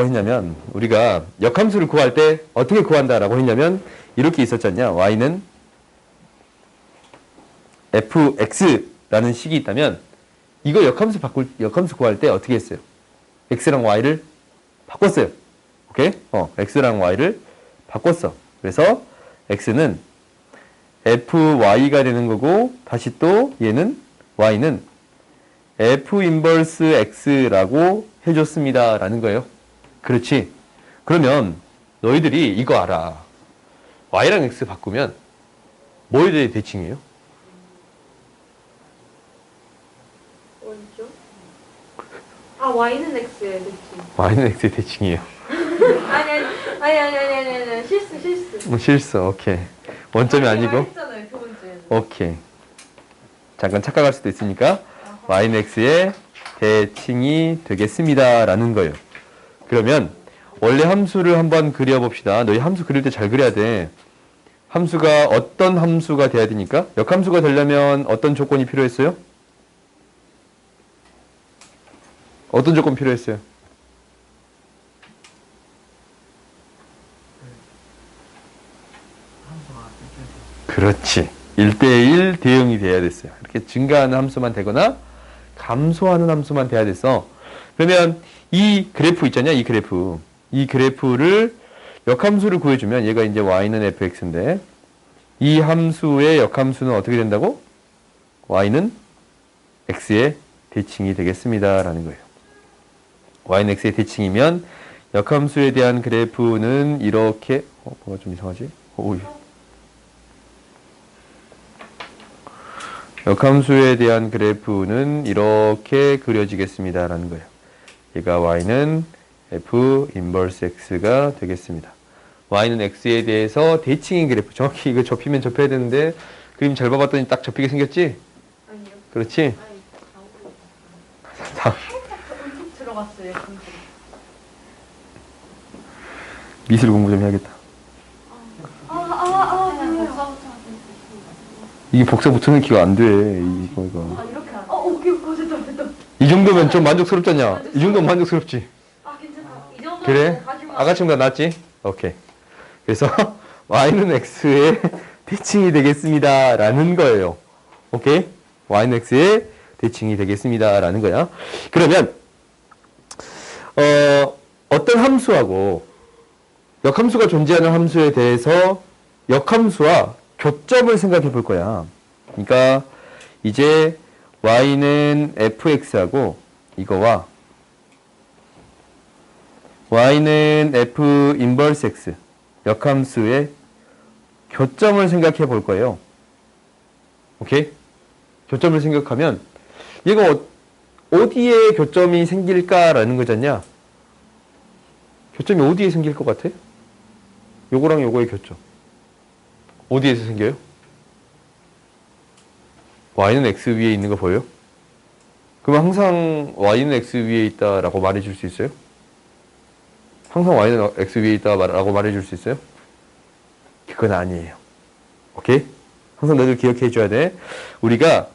구한다라고 했냐면 우리가 역함수를 구할 때 어떻게 구한다라고 했냐면 이렇게 있었잖냐. y는 fx라는 식이 있다면 이거 역함수 구할 때 어떻게 했어요? x랑 y를 바꿨어요. 오케이? x랑 y를 바꿨어. 그래서 x는 fy가 되는 거고 다시 또 얘는 y는 f 인버스 x라고 해줬습니다. 라는 거예요. 그렇지. 그러면 너희들이 이거 알아. y랑 x 바꾸면 뭐에 대해 대칭이에요? 원죠? 아, y는 x에 대칭. y는 x의 대칭이에요. 아니. 실수. 실수. 오케이. 원점이 아니고. 했잖아요, 두 번째는. 오케이. 잠깐 착각할 수도 있으니까 y는 x의 대칭이 되겠습니다. 라는 거예요. 그러면 원래 함수를 한번 그려봅시다. 너희 함수 그릴 때 잘 그려야 돼. 함수가 어떤 함수가 돼야 되니까? 역함수가 되려면 어떤 조건이 필요했어요? 어떤 조건 필요했어요? 그렇지. 1대1 대응이 돼야 됐어요. 이렇게 증가하는 함수만 되거나 감소하는 함수만 돼야 됐어. 그러면 이 그래프 있잖냐? 이 그래프를 역함수를 구해주면 얘가 이제 y는 fx인데 이 함수의 역함수는 어떻게 된다고? y는 x의 대칭이 되겠습니다. 라는 거예요. y는 x의 대칭이면 역함수에 대한 그래프는 이렇게 뭐가 좀 이상하지? 역함수에 대한 그래프는 이렇게 그려지겠습니다. 라는 거예요. 얘가 y는 f 인버스 x가 되겠습니다. y는 x에 대해서 대칭인 그래프. 정확히 이거 접히면 접혀야 되는데 그림 잘 봐봤더니 딱 접히게 생겼지? 아니요. 그렇지? 아니, 살짝 들어갔어요, 미술 공부 좀 해야겠다. 이게 복사 붙여넣 기가 안 돼. 이거. 아, 이렇게 안. 오케이, 됐다. 이 정도면 좀 만족스럽잖냐? 이 정도면 만족스럽지? 아, 괜찮아. 이 정도면 그래? 가지마. 아까처럼 다 낫지? 오케이. 그래서 y는 x의 대칭이 되겠습니다. 라는 거예요. 오케이? y는 x의 대칭이 되겠습니다. 라는 거야. 그러면 어떤 함수하고 역함수가 존재하는 함수에 대해서 역함수와 교점을 생각해 볼 거야. 그러니까 이제 y는 fx하고 이거와 y는 f 인버스 x 역함수의 교점을 생각해 볼 거예요. 오케이? 교점을 생각하면 얘가 어디에 교점이 생길까라는 거잖냐? 교점이 어디에 생길 것 같아? 요거랑 요거의 교점. 어디에서 생겨요? y는 x 위에 있는 거 보여요? 그럼 항상 y는 x 위에 있다라고 말해줄 수 있어요? 항상 y는 x 위에 있다라고 말해줄 수 있어요? 그건 아니에요. 오케이? 항상 너희들 기억해 줘야 돼. 우리가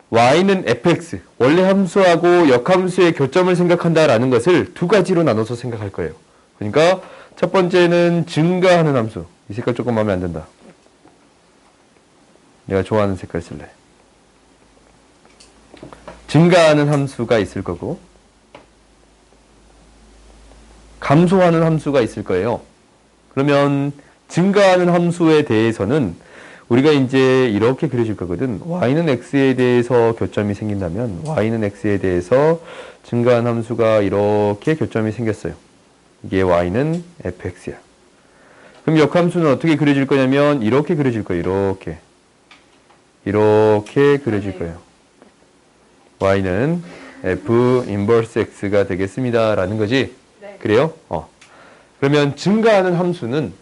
y는 fx, 원래 함수하고 역함수의 교점을 생각한다라는 것을 두 가지로 나눠서 생각할 거예요. 그러니까 첫 번째는 증가하는 함수. 이 색깔 조금 마음에 안 든다. 내가 좋아하는 색깔 쓸래. 증가하는 함수가 있을 거고 감소하는 함수가 있을 거예요. 그러면 증가하는 함수에 대해서는 우리가 이제 이렇게 그려질 거거든. y는 x에 대해서 교점이 생긴다면 y는 x에 대해서 증가한 함수가 이렇게 교점이 생겼어요. 이게 y는 fx야. 그럼 역함수는 어떻게 그려질 거냐면 이렇게 그려질 거예요. 이렇게 그려질 거예요. y는 f 인버스 x가 되겠습니다. 라는 거지. 네. 그래요? 그러면 증가하는 함수는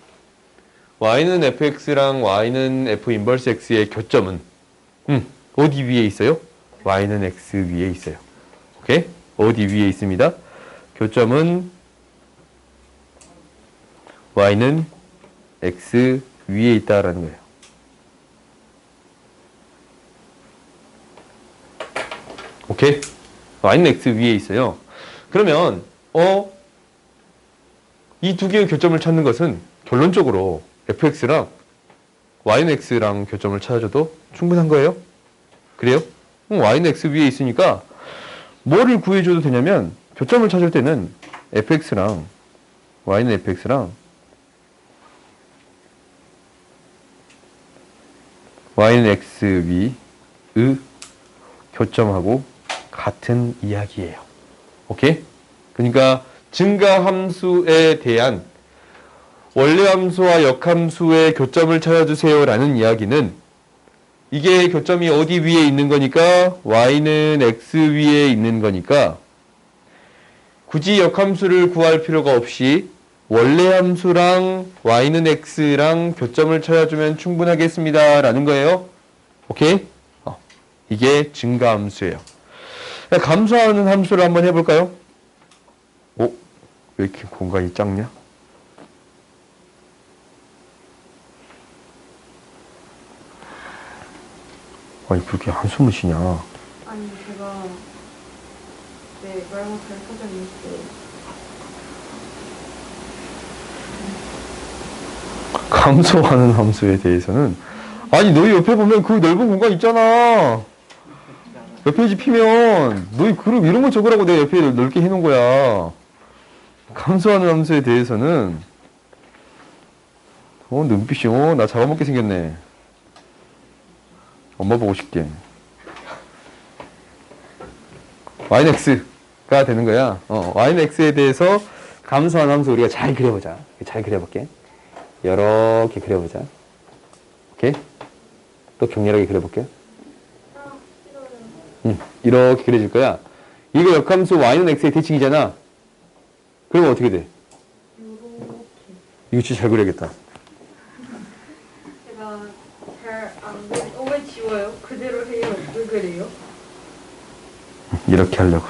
y는 fx랑 y는 f 인버스 x의 교점은 어디 위에 있어요? y는 x 위에 있어요. 오케이? 어디 위에 있습니다. 교점은 y는 x 위에 있다라는 거예요. 오케이? y는 x 위에 있어요. 그러면 이 두 개의 교점을 찾는 것은 결론적으로 fx랑 y는 x랑 교점을 찾아줘도 충분한 거예요. 그래요? y는 x 위에 있으니까 뭐를 구해줘도 되냐면 교점을 찾을 때는 fx랑 y는 fx랑 y는 x 위의 교점하고 같은 이야기예요. 오케이? 그러니까 증가함수에 대한 원래함수와 역함수의 교점을 찾아주세요 라는 이야기는 이게 교점이 어디 위에 있는 거니까 y는 x 위에 있는 거니까 굳이 역함수를 구할 필요가 없이 원래함수랑 y는 x랑 교점을 찾아주면 충분하겠습니다 라는 거예요. 오케이? 이게 증가함수예요. 감소하는 함수를 한번 해볼까요? 왜 이렇게 공간이 작냐? 아니, 그렇게 한숨을 쉬냐? 아니 제가 말고 잘 찾아냈어요. 감소하는 함수에 대해서는 아니 너희 옆에 보면 그 넓은 공간 있잖아. 몇 페이지 피면 너희 그룹 이런 거 적으라고 내가 옆에 넓게 해놓은 거야. 감소하는 함수에 대해서는 눈빛이 나 잡아먹게 생겼네. 엄마 보고 싶게. y는 x가 되는 거야. y는 x에 대해서 감소하는 함수 우리가 잘 그려보자. 잘 그려볼게. 이렇게 그려보자. 오케이? 또 격렬하게 그려볼게. 이렇게 그려질 거야. 이거 역함수 y는 x의 대칭이잖아. 그러면 어떻게 돼? 이거 진짜 잘 그려야겠다. 제가 잘 안 그려. 왜 지워요? 그대로 해요. 왜 그래요? 이렇게 하려고.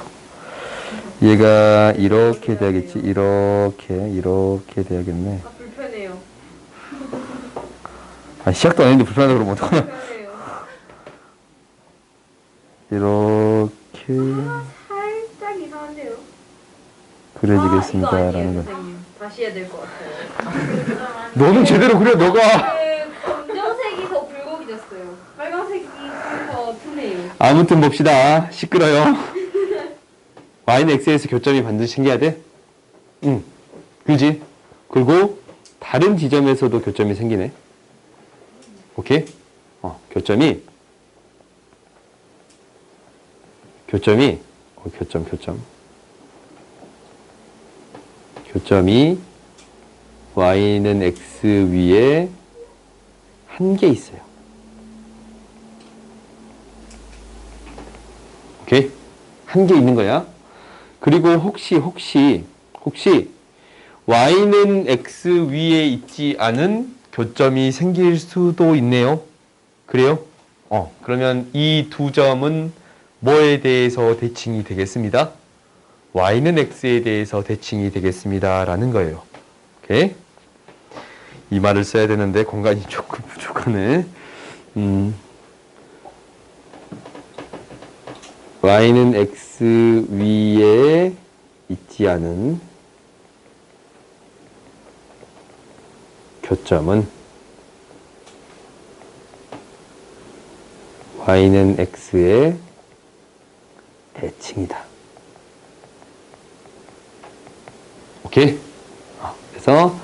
얘가 이렇게 돼야겠지. 이렇게 돼야겠네. 불편해요. 시작도 안 했는데 불편하다 그러면 어떡하나. 불편해요. 이렇게 살짝 이상한데요? 그려지겠습니다. 이거 아니에요, 라는 거. 선생님. 다시 해야 될 것 같아요. 너는 제대로 그려, 너가. 검정색이 더 붉어졌어요. 빨간색이 더 푸네요. 아무튼 봅시다. 시끄러요. y는 x에서 교점이 반드시 생겨야 돼? 응. 그지? 그리고 다른 지점에서도 교점이 생기네. 오케이? 교점이 교점이 y는 x 위에 한 개 있어요. 오케이? 한 개 있는 거야. 그리고 혹시 y는 x 위에 있지 않은 교점이 생길 수도 있네요. 그래요? 그러면 이 두 점은 뭐에 대해서 대칭이 되겠습니다? y는 x에 대해서 대칭이 되겠습니다. 라는 거예요. 오케이? 이 말을 써야 되는데 공간이 조금 부족하네. y는 x 위에 있지 않은 교점은 y는 x의 대칭이다. 오케이? 그래서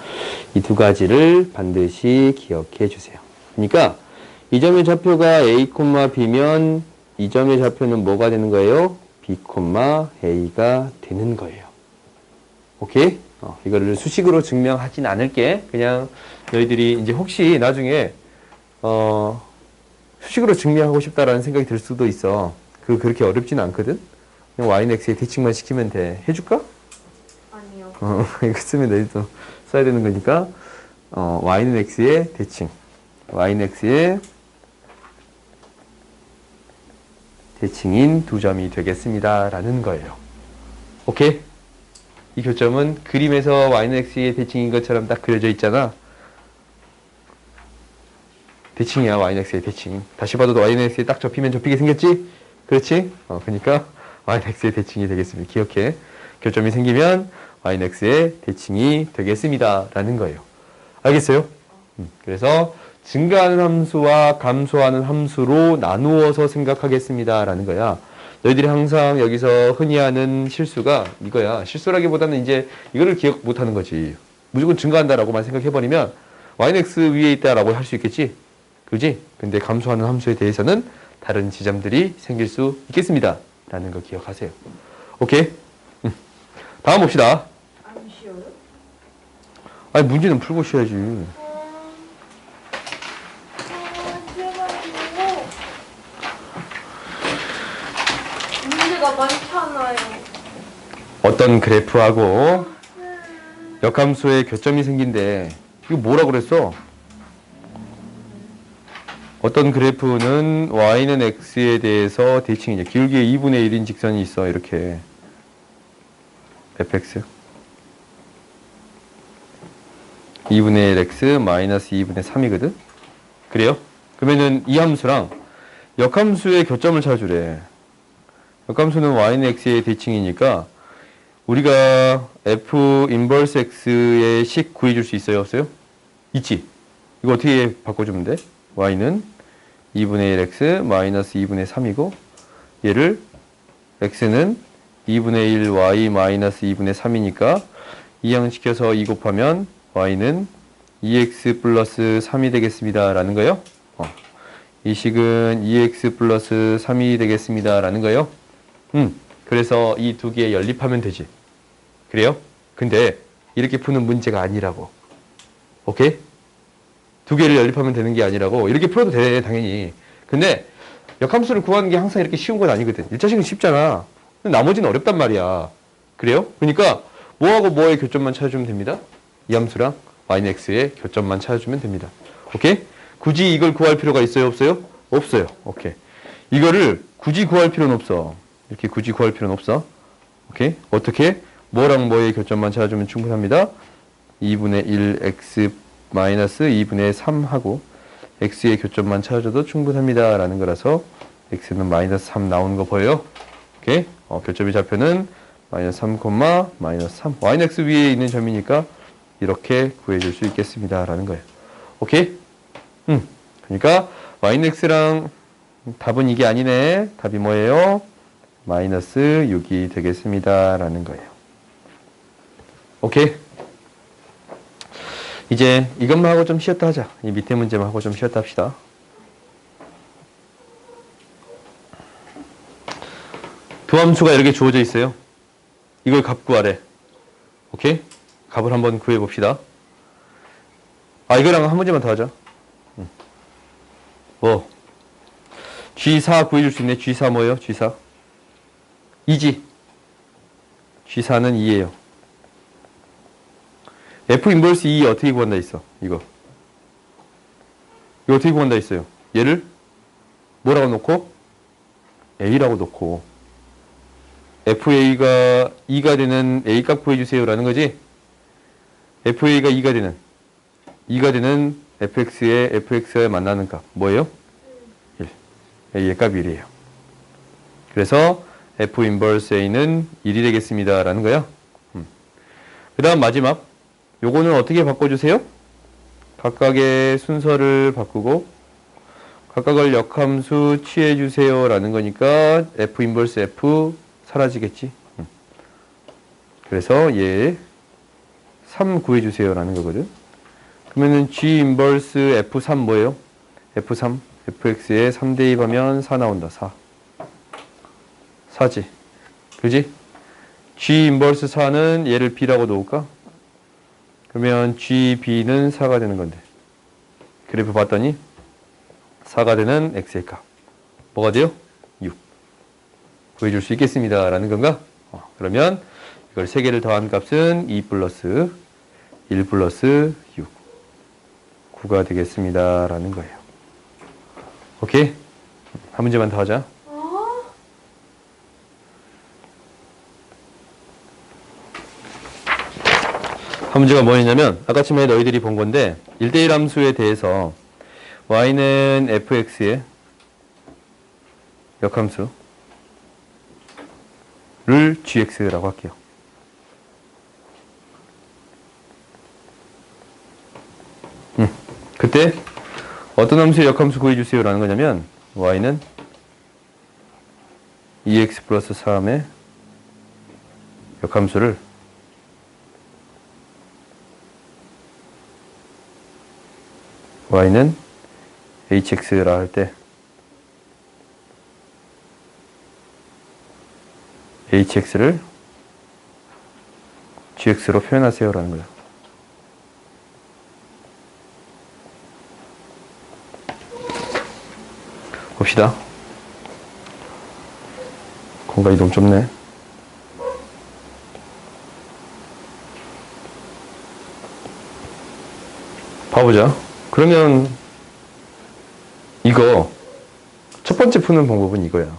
이 두 가지를 반드시 기억해 주세요. 그러니까 이 점의 좌표가 a, b면 이 점의 좌표는 뭐가 되는 거예요? b, a가 되는 거예요. 오케이? 이거를 수식으로 증명하진 않을게. 그냥 너희들이 이제 혹시 나중에 수식으로 증명하고 싶다라는 생각이 들 수도 있어. 그렇게 어렵지는 않거든. 그냥 y는 x의 대칭만 시키면 돼. 해줄까? 아니요. 이거 쓰면 너희도 써야 되는 거니까 y는 x의 대칭. y는 x의 대칭인 두 점이 되겠습니다. 라는 거예요. 오케이? 이 교점은 그림에서 y는 x의 대칭인 것처럼 딱 그려져 있잖아. 대칭이야, y는 x의 대칭. 다시 봐도 y는 x에 딱 접히면 접히게 생겼지? 그렇지? 그러니까 y는 x의 대칭이 되겠습니다. 기억해. 교점이 생기면 y는 x의 대칭이 되겠습니다. 라는 거예요. 알겠어요? 그래서 증가하는 함수와 감소하는 함수로 나누어서 생각하겠습니다. 라는 거야. 너희들이 항상 여기서 흔히 하는 실수가 이거야. 실수라기보다는 이제 이거를 기억 못 하는 거지. 무조건 증가한다라고만 생각해버리면 y는 x 위에 있다라고 할 수 있겠지? 그지? 근데 감소하는 함수에 대해서는 다른 지점들이 생길 수 있겠습니다. 라는 거 기억하세요. 오케이? 다음 봅시다. 안 쉬어요? 아니, 문제는 풀고 쉬어야지. 문제가 많잖아요. 어떤 그래프하고 역함수의 교점이 생긴대. 이거 뭐라 그랬어? 어떤 그래프는 y는 x에 대해서 대칭이냐. 기울기에 2분의 1인 직선이 있어. 이렇게. fx 2분의 1 x 마이너스 2분의 3이거든. 그래요? 그러면은 이 함수랑 역함수의 교점을 찾아주래. 역함수는 y는 x의 대칭이니까 우리가 f 인버스 x의 식 구해줄 수 있어요? 없어요? 있지. 이거 어떻게 바꿔주면 돼? y는 2분의 1 x 마이너스 2분의 3이고 얘를 x는 2분의 1 y 마이너스 2분의 3이니까 이항시켜서 2 곱하면 y는 2x 플러스 3이 되겠습니다. 라는 거예요. 이 식은 2x 플러스 3이 되겠습니다. 라는 거예요. 그래서 이 두 개 연립하면 되지. 그래요? 근데 이렇게 푸는 문제가 아니라고. 오케이? 두 개를 연립하면 되는 게 아니라고. 이렇게 풀어도 돼, 당연히. 근데 역함수를 구하는 게 항상 이렇게 쉬운 건 아니거든. 1차식은 쉽잖아. 근데 나머지는 어렵단 말이야. 그래요? 그러니까 뭐하고 뭐의 교점만 찾아주면 됩니다. 이 함수랑 y는 x의 교점만 찾아주면 됩니다. 오케이? 굳이 이걸 구할 필요가 있어요? 없어요? 없어요. 오케이. 이거를 굳이 구할 필요는 없어. 이렇게 굳이 구할 필요는 없어. 오케이? 어떻게? 뭐랑 뭐의 교점만 찾아주면 충분합니다. 2분의 1 x 마이너스 2분의 3 하고 x의 교점만 찾아줘도 충분합니다. 라는 거라서 x는 마이너스 3 나오는 거 보여요? 오케이? 교점의 좌표는 마이너스 3, 마이너스 3. y는 x 위에 있는 점이니까 이렇게 구해줄 수 있겠습니다. 라는 거예요. 오케이? 그러니까 y는 x랑 답은 이게 아니네. 답이 뭐예요? 마이너스 6이 되겠습니다. 라는 거예요. 오케이? 이제 이것만 하고 좀 쉬었다 하자. 이 밑에 문제만 하고 좀 쉬었다 합시다. 두 함수가 이렇게 주어져 있어요. 이걸 값 구하래. 오케이? 값을 한번 구해봅시다. 이거랑 한 문제만 더 하자. 뭐? G4 구해줄 수 있네. G4 뭐예요? G4? 2지. G4는 2예요. F 인버스 2 어떻게 구한다 했어? 이거 어떻게 구한다 했어요? 얘를 뭐라고 놓고? A라고 놓고 FA가 2가 되는 A값 구해주세요 라는 거지? FA가 2가 되는 FX의 FX에 만나는 값 뭐예요? 1. A의 값이 1이에요. 그래서 F 인버스 A는 1이 되겠습니다 라는 거야. 그 다음 마지막 요거는 어떻게 바꿔주세요? 각각의 순서를 바꾸고 각각을 역함수 취해주세요 라는 거니까 F 인버스 F 사라지겠지. 그래서 얘 3 구해주세요 라는 거거든. 그러면은 G 인버스 F3 뭐예요? F3 FX에 3 대입하면 4 나온다. 4지. 그지? G 인버스 4는 얘를 B라고 놓을까? 그러면 GB는 4가 되는 건데 그래프 봤더니 4가 되는 X의 값 뭐가 돼요? 6 구해줄 수 있겠습니다 라는 건가? 그러면 이걸 3개를 더한 값은 2 플러스 1 플러스 6 9가 되겠습니다 라는 거예요. 오케이? 한 문제만 더 하자. 한 문제가 뭐였냐면 아까 처음에 너희들이 본 건데 1대1 함수에 대해서 y는 fx의 역함수를 gx라고 할게요. 때 어떤 함수의 역함수 구해주세요 라는 거냐면 y는 2x 플러스 3의 역함수를 y는 hx라 할 때 hx를 gx로 표현하세요 라는 거예요. 봅시다. 공간이 너무 좁네. 봐보자. 그러면 이거 첫 번째 푸는 방법은 이거야.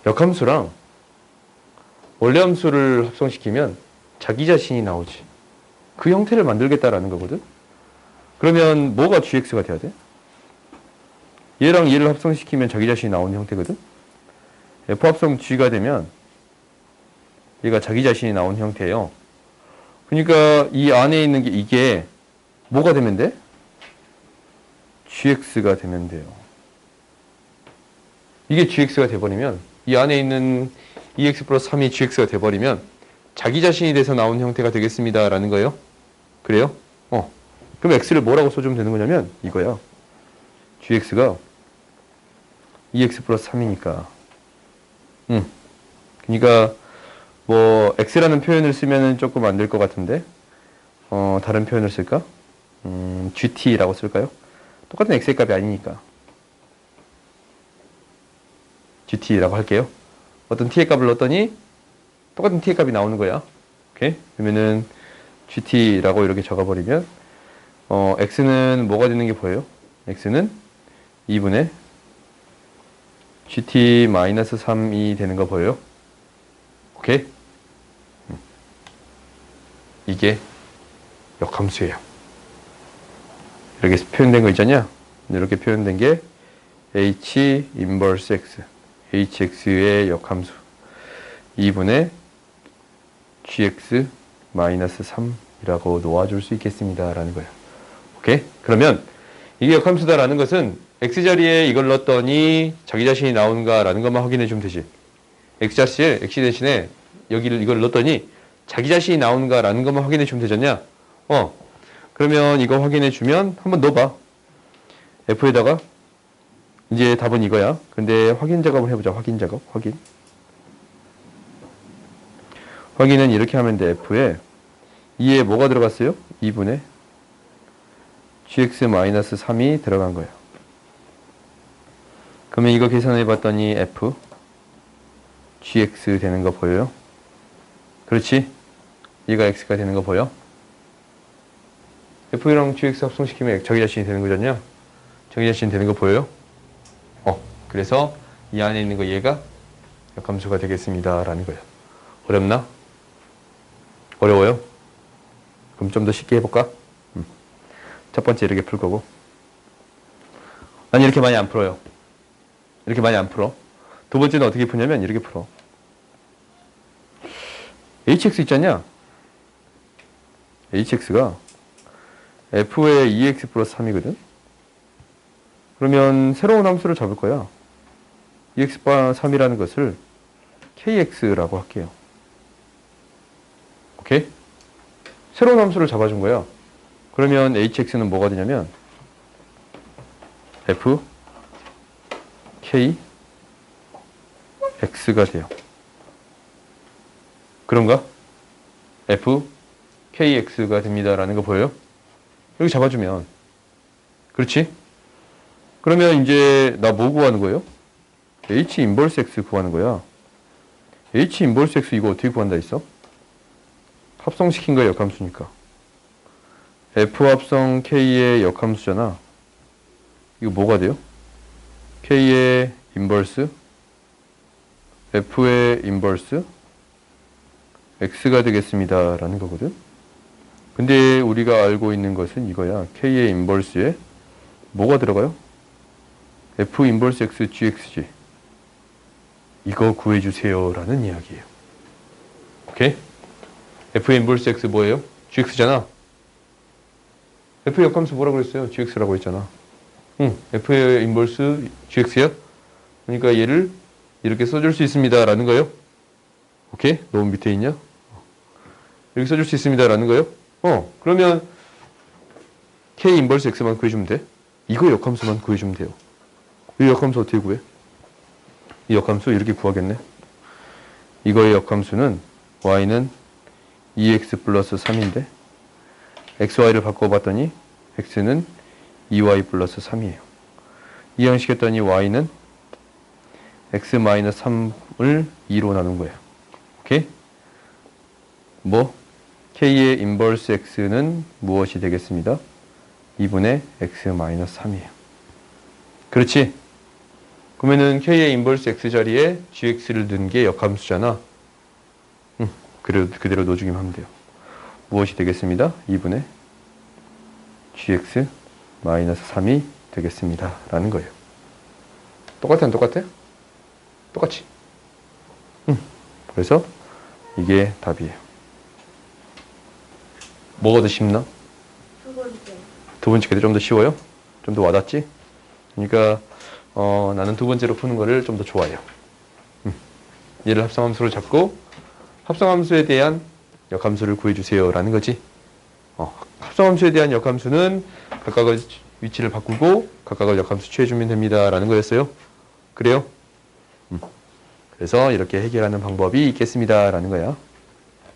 역함수랑 원래 함수를 합성시키면 자기 자신이 나오지. 그 형태를 만들겠다라는 거거든. 그러면 뭐가 gx가 돼야 돼? 얘랑 얘를 합성시키면 자기 자신이 나오는 형태거든. f 합성 g가 되면 얘가 자기 자신이 나오는 형태예요. 그러니까 이 안에 있는 게 이게 뭐가 되면 돼? gx가 되면 돼요. 이게 gx가 돼버리면 이 안에 있는 2x 플러스 3이 gx가 돼버리면 자기 자신이 돼서 나온 형태가 되겠습니다 라는 거예요. 그래요? 그럼 x를 뭐라고 써주면 되는 거냐면 이거야. gx가 2x 플러스 3이니까 그러니까 뭐 x라는 표현을 쓰면은 조금 안 될 것 같은데 다른 표현을 쓸까? gt라고 쓸까요? 똑같은 x의 값이 아니니까 gt라고 할게요. 어떤 t의 값을 넣었더니 똑같은 t의 값이 나오는 거야. 오케이? 그러면은 gt라고 이렇게 적어버리면 x는 뭐가 되는 게 보여요? x는 2분의 gt-3이 되는 거 보여요? 오케이? 이게 역함수예요. 이렇게 표현된 거 있잖냐? 이렇게 표현된 게 h 인버스 x, hx의 역함수 2분의 gx-3이라고 놓아줄 수 있겠습니다 라는 거예요. 오케이? 그러면 이게 역함수다라는 것은 x자리에 이걸 넣었더니 자기 자신이 나오는가 라는 것만 확인해 주면 되지. x자리에 x 대신에 여기를 이걸 넣었더니 자기 자신이 나오는가 라는 것만 확인해 주면 되잖냐. 그러면 이거 확인해 주면 한번 넣어봐. f에다가 이제 답은 이거야. 근데 확인 작업을 해보자. 확인 작업. 확인은 이렇게 하면 돼. f에 2에 뭐가 들어갔어요? 2분의 gx-3이 들어간 거예요. 그러면 이거 계산해 봤더니 f gx 되는 거 보여요? 그렇지? 얘가 x가 되는 거 보여? f랑 gx 합성시키면 자기 자신이 되는 거잖냐? 자기 자신이 되는 거 보여요? 그래서 이 안에 있는 거 얘가 역함수가 되겠습니다 라는 거예요. 어렵나? 어려워요? 그럼 좀 더 쉽게 해볼까? 첫 번째 이렇게 풀 거고. 난 이렇게 많이 안 풀어요. 이렇게 많이 안 풀어. 두 번째는 어떻게 푸냐면 이렇게 풀어. hx 있잖냐? hx가 f의 2x 플러스 3이거든? 그러면 새로운 함수를 잡을 거야. 2x 플러스 3이라는 것을 kx라고 할게요. 오케이? 새로운 함수를 잡아준 거야. 그러면 hx는 뭐가 되냐면 f k x가 돼요. 그런가? f k x가 됩니다 라는 거 보여요? 여기 잡아주면 그렇지? 그러면 이제 나 뭐 구하는 거예요? h 인버스 x 구하는 거야. h 인버스 x 이거 어떻게 구한다 했어? 합성시킨 거야. 역함수니까 f 합성 k의 역함수잖아. 이거 뭐가 돼요? k의 인버스 f의 인버스 x가 되겠습니다 라는 거거든. 근데 우리가 알고 있는 것은 이거야. k의 인버스에 뭐가 들어가요? f 인버스 x gxg. 이거 구해주세요 라는 이야기예요. 오케이? f 인버스 x 뭐예요? gx잖아. F의 역함수 뭐라고 그랬어요? gx라고 했잖아. 응, F의 인버스 gx야? 그러니까 얘를 이렇게 써줄 수 있습니다. 라는 거예요. 오케이? 너무 밑에 있냐? 이렇게 써줄 수 있습니다. 라는 거예요. 그러면 K 인버스 X만 구해주면 돼. 이거 역함수만 구해주면 돼요. 이 역함수 어떻게 구해? 이 역함수 이렇게 구하겠네. 이거의 역함수는 Y는 2X 플러스 3인데 XY를 바꿔봤더니 X는 2Y 플러스 3이에요. 이항시켰더니 Y는 X 마이너스 3을 2로 나눈 거예요. 오케이? 뭐? K의 인버스 X는 무엇이 되겠습니다? 2분의 X 마이너스 3이에요. 그렇지? 그러면은 K의 인버스 X 자리에 GX를 넣은 게 역함수잖아. 그대로 넣어주기만 하면 돼요. 무엇이 되겠습니다? 2분의 GX 마이너스 3이 되겠습니다. 라는 거예요. 똑같아, 안 똑같아? 똑같지? 그래서 이게 답이에요. 뭐가 더 쉽나? 두 번째. 두 번째 게 좀 더 쉬워요? 좀 더 와닿지? 그러니까 나는 두 번째로 푸는 거를 좀 더 좋아해요. 얘를 합성함수로 잡고 합성함수에 대한 역함수를 구해주세요 라는 거지. 합성함수에 대한 역함수는 각각의 위치를 바꾸고 각각을 역함수 취해주면 됩니다 라는 거였어요. 그래요? 그래서 이렇게 해결하는 방법이 있겠습니다 라는 거야.